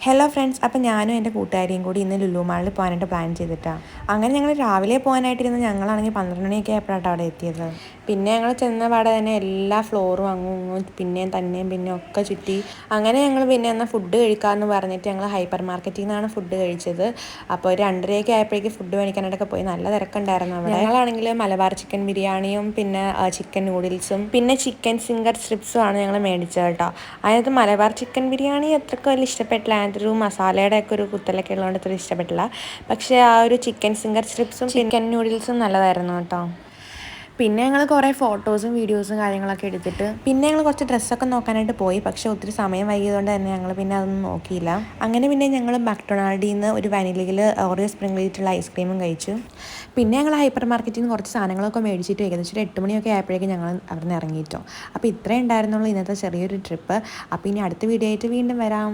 Hello friends, അപ്പോൾ ഞാനും എൻ്റെ കൂട്ടുകാരിയും കൂടി ഇന്ന് ലുലു മാളിൽ പോകാനായിട്ട് പ്ലാൻ ചെയ്തിട്ടാണ്. അങ്ങനെ ഞങ്ങൾ രാവിലെ പോകാനായിട്ടിരുന്ന് ഞങ്ങളാണെങ്കിൽ 12 മണിയൊക്കെ ആയപ്പോഴാണ് അവിടെ എത്തിയത്. പിന്നെ ഞങ്ങൾ ചെന്ന പാടെ തന്നെ എല്ലാ ഫ്ലോറും അങ്ങും ഇങ്ങും പിന്നെയും ഒക്കെ ചുറ്റി. അങ്ങനെ ഞങ്ങൾ പിന്നെ എന്നാൽ ഫുഡ് കഴിക്കാമെന്ന് പറഞ്ഞിട്ട് ഞങ്ങൾ ഹൈപ്പർ മാർക്കറ്റിൽ നിന്നാണ് ഫുഡ് കഴിച്ചത്. അപ്പോൾ 2:30 ആയപ്പോഴേക്ക് ഫുഡ് മേടിക്കാനായിട്ടൊക്കെ പോയി. നല്ല തിരക്കുണ്ടായിരുന്നു അവിടെ. ഞങ്ങളാണെങ്കിൽ മലബാർ ചിക്കൻ ബിരിയാണിയും പിന്നെ ചിക്കൻ നൂഡിൽസും പിന്നെ ചിക്കൻ സിംഗർ സ്ട്രിപ്സും ആണ് ഞങ്ങൾ മേടിച്ചത് കേട്ടോ. അതിനകത്ത് മലബാർ ചിക്കൻ ബിരിയാണി അത്രയ്ക്ക് വലിയ ഇഷ്ടപ്പെട്ടില്ല. അതിൻ്റെ ഒരു മസാലയുടെ ഒക്കെ ഒരു കുത്തലൊക്കെ ഉള്ളതുകൊണ്ട് അത്ര ഇഷ്ടപ്പെട്ടില്ല. പക്ഷേ ആ ഒരു ചിക്കൻ സിംഗർ സ്ട്രിപ്സും ചിക്കൻ നൂഡിൽസും നല്ലതായിരുന്നു കേട്ടോ. പിന്നെ ഞങ്ങൾ കുറേ ഫോട്ടോസും വീഡിയോസും കാര്യങ്ങളൊക്കെ എടുത്തിട്ട് പിന്നെ ഞങ്ങൾ കുറച്ച് ഡ്രസ്സൊക്കെ നോക്കാനായിട്ട് പോയി. പക്ഷേ ഒത്തിരി സമയം വൈകിയതുകൊണ്ട് തന്നെ ഞങ്ങൾ പിന്നെ അതൊന്നും നോക്കിയില്ല. അങ്ങനെ പിന്നെ ഞങ്ങൾ മക്ഡൊണാൾഡിൽ നിന്ന് ഒരു വാനിലയിൽ ഓറിയോ സ്പ്രിംഗ് ചെയ്തിട്ടുള്ള ഐസ്ക്രീമും കഴിച്ചു. പിന്നെ ഞങ്ങൾ ഹൈപ്പർ മാർക്കറ്റിൽ നിന്ന് കുറച്ച് സാധനങ്ങളൊക്കെ മേടിച്ചിട്ട് ഏകദേശം ഒരു 8 മണിയൊക്കെ ആയപ്പോഴേക്കും ഞങ്ങൾ അവിടെ നിന്ന് ഇറങ്ങിയിട്ടോ. അപ്പോൾ ഇത്രയും ഉണ്ടായിരുന്നുള്ളൂ ഇന്നത്തെ ചെറിയൊരു ട്രിപ്പ്. അപ്പോൾ ഇനി അടുത്ത വീഡിയോ ആയിട്ട് വീണ്ടും വരാം.